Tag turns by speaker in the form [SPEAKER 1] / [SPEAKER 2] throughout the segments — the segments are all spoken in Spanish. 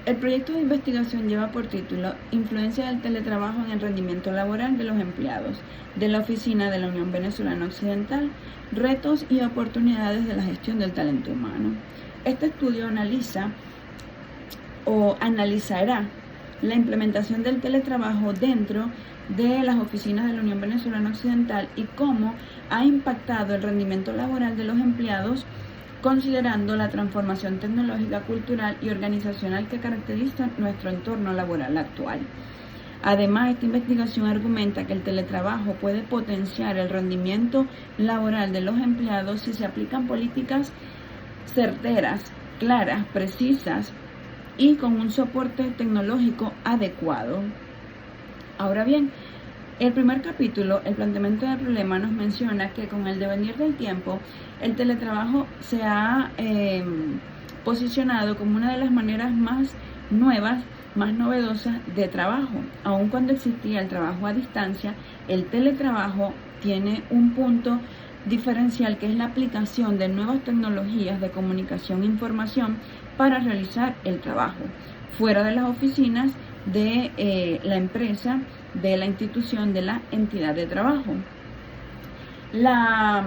[SPEAKER 1] El proyecto de investigación lleva por título Influencia del teletrabajo en el rendimiento laboral de los empleados de la Oficina de la Unión Venezolana Occidental, retos y oportunidades de la gestión del talento humano. Este estudio analizará la implementación del teletrabajo dentro de las oficinas de la Unión Venezolana Occidental y cómo ha impactado el rendimiento laboral de los empleados, considerando la transformación tecnológica, cultural y organizacional que caracteriza nuestro entorno laboral actual. Además, esta investigación argumenta que el teletrabajo puede potenciar el rendimiento laboral de los empleados si se aplican políticas certeras, claras, precisas y con un soporte tecnológico adecuado. Ahora bien, el primer capítulo, el planteamiento del problema, nos menciona que con el devenir del tiempo, el teletrabajo se ha posicionado como una de las maneras más nuevas, más novedosas de trabajo. Aun cuando existía el trabajo a distancia, el teletrabajo tiene un punto diferencial que es la aplicación de nuevas tecnologías de comunicación e información para realizar el trabajo fuera de las oficinas de la empresa, de la institución, de la entidad de trabajo. La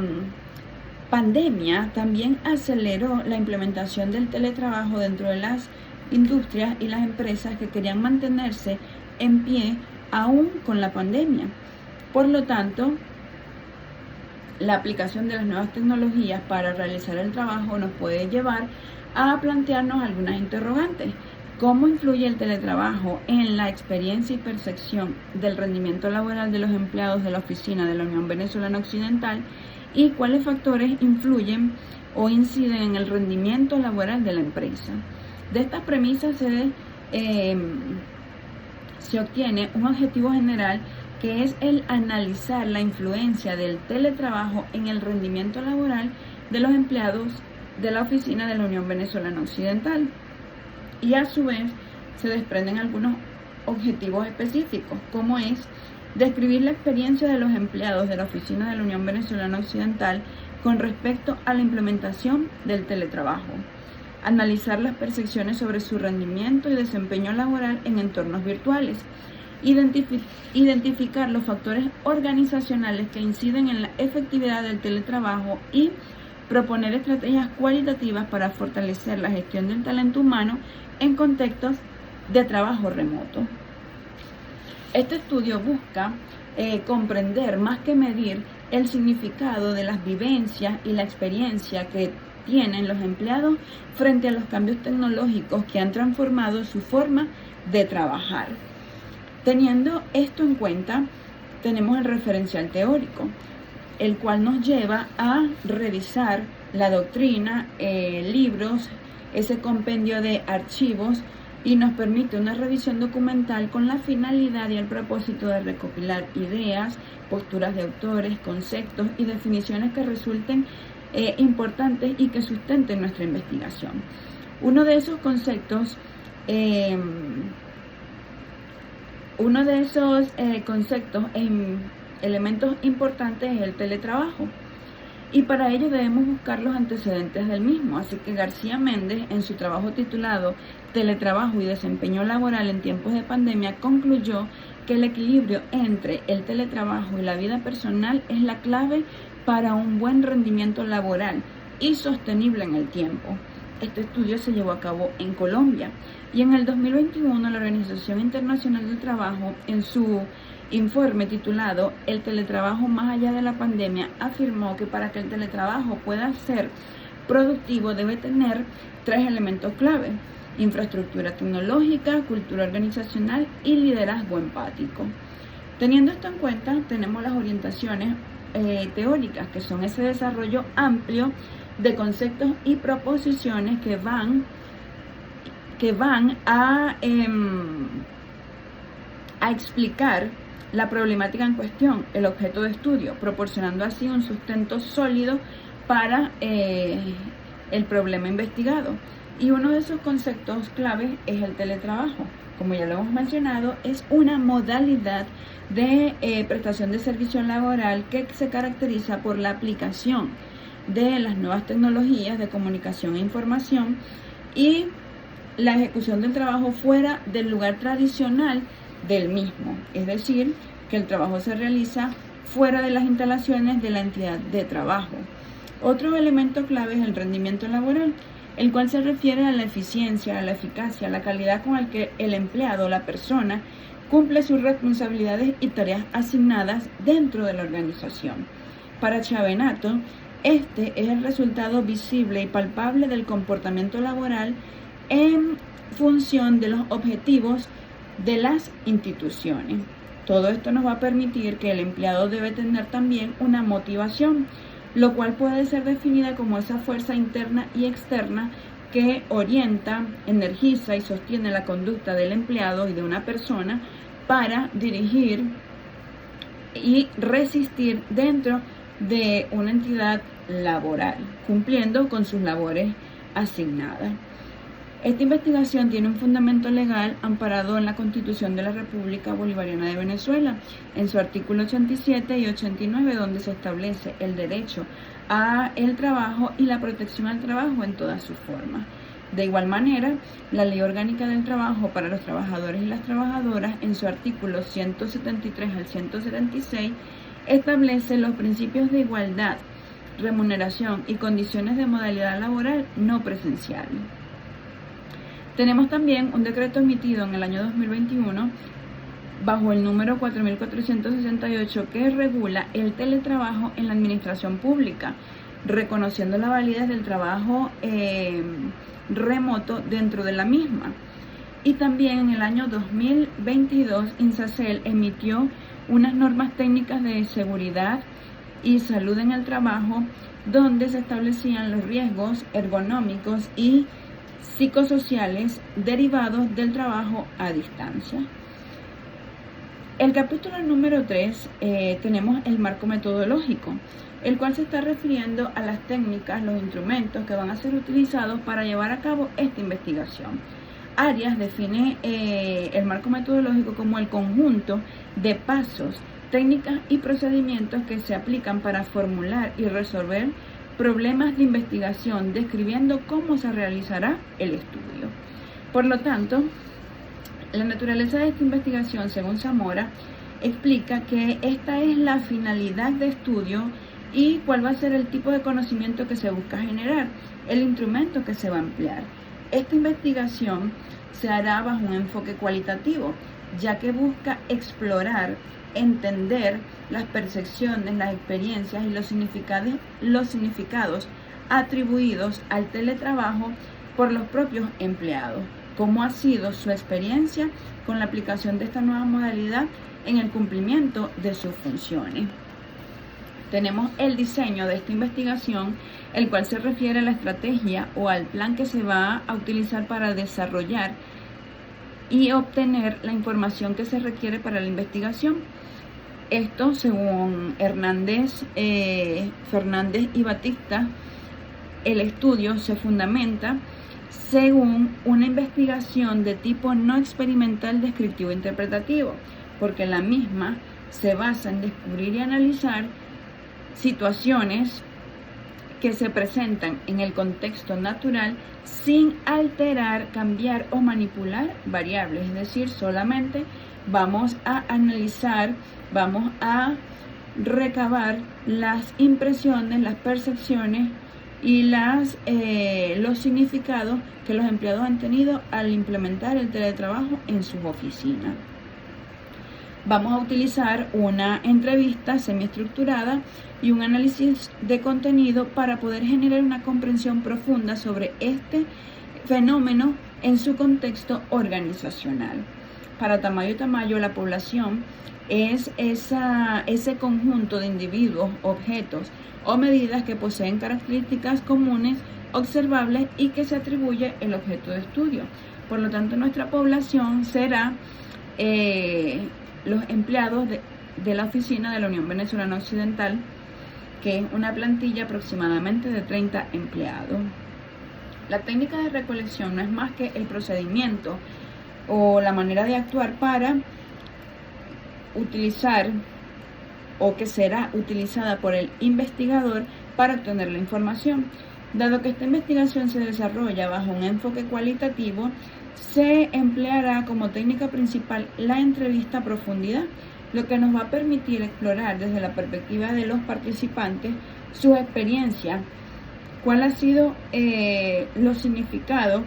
[SPEAKER 1] pandemia también aceleró la implementación del teletrabajo dentro de las industrias y las empresas que querían mantenerse en pie aún con la pandemia. Por lo tanto, la aplicación de las nuevas tecnologías para realizar el trabajo nos puede llevar a plantearnos algunas interrogantes. ¿Cómo influye el teletrabajo en la experiencia y percepción del rendimiento laboral de los empleados de la Oficina de la Unión Venezolana Occidental? ¿Y cuáles factores influyen o inciden en el rendimiento laboral de la empresa? De estas premisas se obtiene un objetivo general, que es el analizar la influencia del teletrabajo en el rendimiento laboral de los empleados de la Oficina de la Unión Venezolana Occidental. Y a su vez se desprenden algunos objetivos específicos, como es describir la experiencia de los empleados de la Oficina de la Unión Venezolana Occidental con respecto a la implementación del teletrabajo, analizar las percepciones sobre su rendimiento y desempeño laboral en entornos virtuales, identificar los factores organizacionales que inciden en la efectividad del teletrabajo y proponer estrategias cualitativas para fortalecer la gestión del talento humano en contextos de trabajo remoto. Este estudio busca comprender más que medir el significado de las vivencias y la experiencia que tienen los empleados frente a los cambios tecnológicos que han transformado su forma de trabajar. Teniendo esto en cuenta, tenemos el referencial teórico, el cual nos lleva a revisar la doctrina, libros, ese compendio de archivos, y nos permite una revisión documental con la finalidad y el propósito de recopilar ideas, posturas de autores, conceptos y definiciones que resulten importantes y que sustenten nuestra investigación. Uno de esos conceptos, elementos importantes es el teletrabajo. Y para ello debemos buscar los antecedentes del mismo. Así que García Méndez, en su trabajo titulado Teletrabajo y desempeño laboral en tiempos de pandemia, concluyó que el equilibrio entre el teletrabajo y la vida personal es la clave para un buen rendimiento laboral y sostenible en el tiempo. Este estudio se llevó a cabo en Colombia y en el 2021 la Organización Internacional del Trabajo, en su informe titulado El teletrabajo más allá de la pandemia, afirmó que para que el teletrabajo pueda ser productivo debe tener 3 elementos clave: infraestructura tecnológica, cultura organizacional y liderazgo empático. Teniendo esto en cuenta, tenemos las orientaciones teóricas, que son ese desarrollo amplio de conceptos y proposiciones que van a explicar la problemática en cuestión, el objeto de estudio, proporcionando así un sustento sólido para el problema investigado. Y uno de esos conceptos claves es el teletrabajo. Como ya lo hemos mencionado, es una modalidad de prestación de servicio laboral que se caracteriza por la aplicación de las nuevas tecnologías de comunicación e información y la ejecución del trabajo fuera del lugar tradicional del mismo, es decir, que el trabajo se realiza fuera de las instalaciones de la entidad de trabajo. Otro elemento clave es el rendimiento laboral, el cual se refiere a la eficiencia, a la eficacia, a la calidad con la que el empleado, la persona, cumple sus responsabilidades y tareas asignadas dentro de la organización. Para Chavenato, este es el resultado visible y palpable del comportamiento laboral en función de los objetivos de las instituciones. Todo esto nos va a permitir que el empleado debe tener también una motivación, lo cual puede ser definida como esa fuerza interna y externa que orienta, energiza y sostiene la conducta del empleado y de una persona para dirigir y resistir dentro de una entidad laboral, cumpliendo con sus labores asignadas. Esta investigación tiene un fundamento legal amparado en la Constitución de la República Bolivariana de Venezuela, en su artículo 87 y 89, donde se establece el derecho al trabajo y la protección al trabajo en todas sus formas. De igual manera, la Ley Orgánica del Trabajo para los Trabajadores y las Trabajadoras, en su artículo 173 al 176, establece los principios de igualdad, remuneración y condiciones de modalidad laboral no presencial. Tenemos también un decreto emitido en el año 2021 bajo el número 4468 que regula el teletrabajo en la administración pública, reconociendo la validez del trabajo remoto dentro de la misma. Y también en el año 2022 INSACEL emitió unas normas técnicas de seguridad y salud en el trabajo, donde se establecían los riesgos ergonómicos y psicosociales derivados del trabajo a distancia. El capítulo número 3 tenemos el marco metodológico, el cual se está refiriendo a las técnicas, los instrumentos que van a ser utilizados para llevar a cabo esta investigación. Arias define el marco metodológico como el conjunto de pasos, técnicas y procedimientos que se aplican para formular y resolver problemas de investigación, describiendo cómo se realizará el estudio. Por lo tanto, la naturaleza de esta investigación, según Zamora, explica que esta es la finalidad de estudio y cuál va a ser el tipo de conocimiento que se busca generar, el instrumento que se va a emplear. Esta investigación se hará bajo un enfoque cualitativo, ya que busca explorar, entender las percepciones, las experiencias y los significados atribuidos al teletrabajo por los propios empleados, cómo ha sido su experiencia con la aplicación de esta nueva modalidad en el cumplimiento de sus funciones. Tenemos el diseño de esta investigación, el cual se refiere a la estrategia o al plan que se va a utilizar para desarrollar y obtener la información que se requiere para la investigación. Esto, según Fernández y Batista, el estudio se fundamenta según una investigación de tipo no experimental, descriptivo e interpretativo, porque la misma se basa en descubrir y analizar situaciones que se presentan en el contexto natural sin alterar, cambiar o manipular variables, es decir, solamente vamos a analizar, vamos a recabar las impresiones, las percepciones y los significados que los empleados han tenido al implementar el teletrabajo en sus oficinas. Vamos a utilizar una entrevista semiestructurada y un análisis de contenido para poder generar una comprensión profunda sobre este fenómeno en su contexto organizacional. Para Tamayo y Tamayo, la población es ese conjunto de individuos, objetos o medidas que poseen características comunes, observables y que se atribuye el objeto de estudio. Por lo tanto, nuestra población será los empleados de la oficina de la Unión Venezolana Occidental, que es una plantilla aproximadamente de 30 empleados. La técnica de recolección no es más que el procedimiento o la manera de actuar para utilizar o que será utilizada por el investigador para obtener la información. Dado que esta investigación se desarrolla bajo un enfoque cualitativo, se empleará como técnica principal la entrevista a profundidad, lo que nos va a permitir explorar desde la perspectiva de los participantes su experiencia, cuál ha sido los significados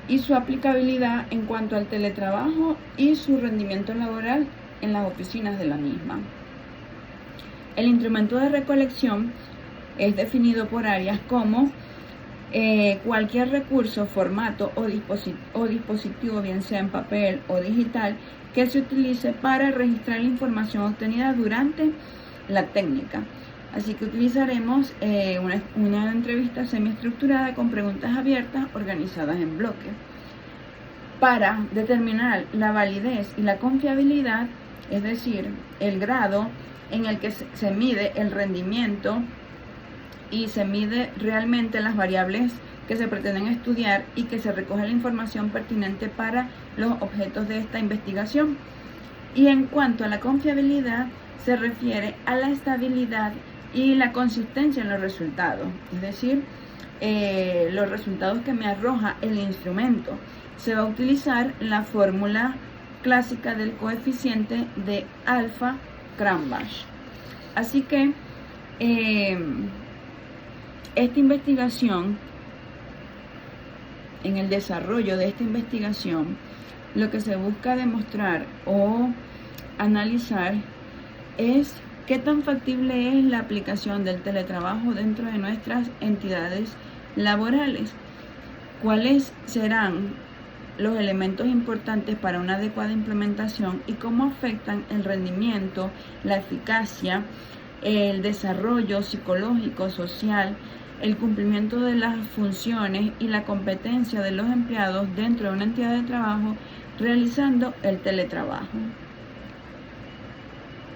[SPEAKER 1] y su aplicabilidad en cuanto al teletrabajo y su rendimiento laboral en las oficinas de la misma. El instrumento de recolección es definido por áreas como cualquier recurso, formato o dispositivo, bien sea en papel o digital, que se utilice para registrar la información obtenida durante la técnica. Así que utilizaremos una entrevista semiestructurada con preguntas abiertas organizadas en bloques. Para determinar la validez y la confiabilidad, es decir, el grado en el que se mide el rendimiento y se mide realmente las variables que se pretenden estudiar y que se recoge la información pertinente para los objetos de esta investigación. Y en cuanto a la confiabilidad, se refiere a la estabilidad y la consistencia en los resultados, es decir, los resultados que me arroja el instrumento. Se va a utilizar la fórmula clásica del coeficiente de alfa-Cranbach. Así que esta investigación, en el desarrollo de esta investigación, lo que se busca demostrar o analizar es qué tan factible es la aplicación del teletrabajo dentro de nuestras entidades laborales, cuáles serán los elementos importantes para una adecuada implementación y cómo afectan el rendimiento, la eficacia, el desarrollo psicológico, social, el cumplimiento de las funciones y la competencia de los empleados dentro de una entidad de trabajo realizando el teletrabajo.